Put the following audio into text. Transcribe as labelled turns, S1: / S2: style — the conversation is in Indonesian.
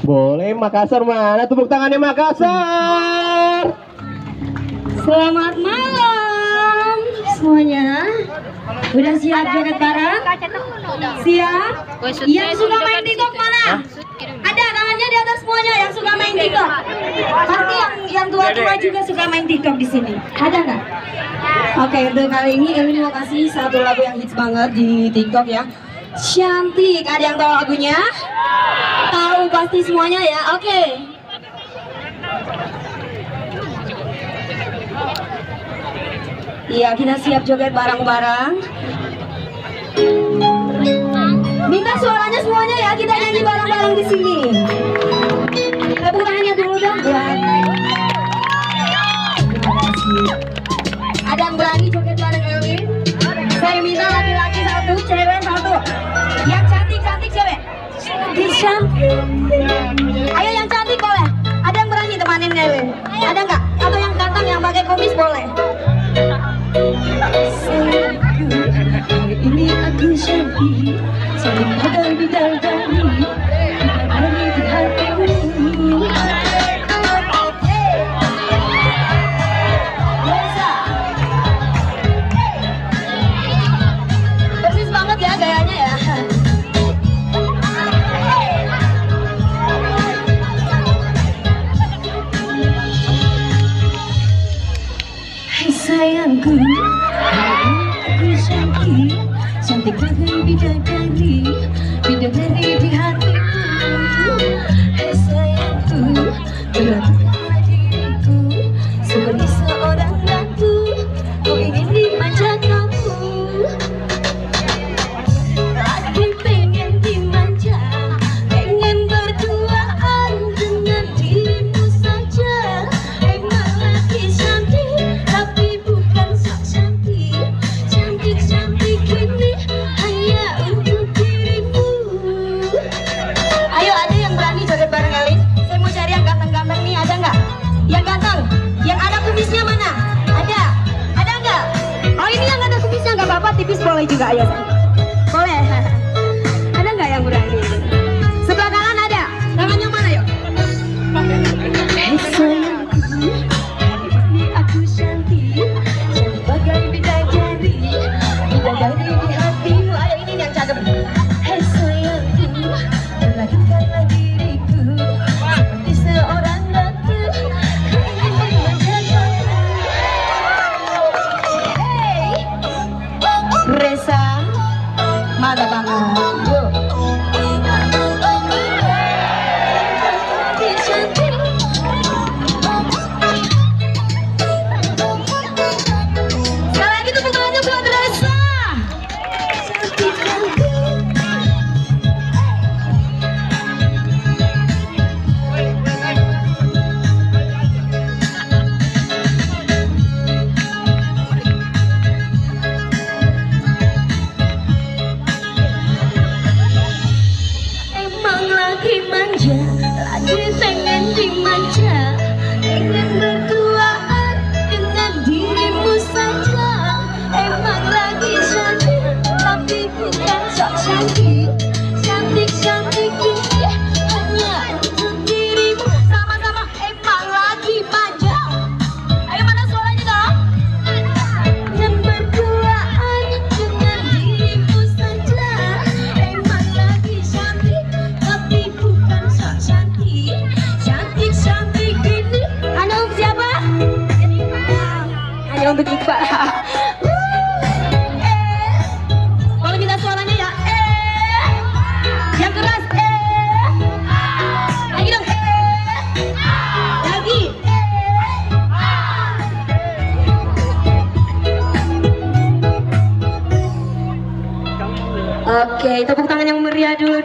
S1: Boleh. Makassar mana? Tepuk tangannya Makassar.
S2: Selamat malam semuanya. Udah siap joget bareng? Siap? Yang suka main TikTok mana? Ada tangannya di atas semuanya yang suka main TikTok. Pasti yang tua-tua juga suka main TikTok di sini. Ada nggak? Oke, untuk kali ini Elin mau kasih satu lagu yang hits banget di TikTok ya. Cantik. Ada yang tahu lagunya? Tahu pasti semuanya ya. Oke. Iya, kita siap joget bareng-bareng. Minta suaranya semuanya ya, kita nyanyi bareng-bareng di sini. Tepuk tangannya dulu dong, buat. Terima kasih. Ada yang berani joget bareng Elin? Saya minta laki-laki satu, cewek satu. Yang cantik-cantik cewek. Cantik. Ayo yang cantik boleh. Ada yang berani temanin Elin? Ada nggak? Atau yang ganteng yang pakai kumis boleh? Hari ini aku cantik, saling bagai bidadari, bidadari di hatimu. Persis banget ya gayanya ya. Hai sayangku, aku cantik, cantik bagai bidadari, bidadari di hatiku. Hai sayangku, perhatikanlah diriku, seperti seorang ratu, ku ingin dimanja kamu. Lagi pengen dimanja, pengen berduaan dengan dirimu saja. Emang lagi cantik, tapi bukan sok cantik. Cantik-cantik ini hanya untuk dirimu. Ayo, ada yang berani joget bareng Elin? Saya mau cari yang ganteng-ganteng nih, ada nggak? Yang ganteng, yang ada kumisnya mana? Ada? Ada nggak? Oh, ini yang ada kumisnya nggak apa-apa, tipis boleh juga, ayo. Boleh. Ada nggak yang berani? Sebelah kanan ada? Tangannya mana yuk? Hai sayangku, hari ini aku cantik, cantik bagai bidadari, bidadari di hatimu. Ayo ini yang cakep. Hai sayangku, perlakukanlah diriku seperti seorang ratu, ku ingin dimanja kamu. Hey, Reza, mana banget? Yuk. Cantik. Sekali lagi tepuk tangannya buat Reza. Cantik banget. Emang lagi manja, lagi pengen dimanja, pengen berduaan dengan dirimu saja. Emang lagi cantik, tapi bukan sok cantik. Cantik-cantik ini hanya untuk dirimu. Sama-sama, emang lagi manja. Ayo mana suaranya dong? Yang berduaan dengan dirimu saja. Emang lagi cantik, tapi bukan sok cantik. Cantik-cantik ini hanya untuk siapa? Hanya untuk Iqbal. Boleh minta suaranya ya? Yang keras. Lagi dong. Lagi. Oke, tepuk tangan yang meriah dulu.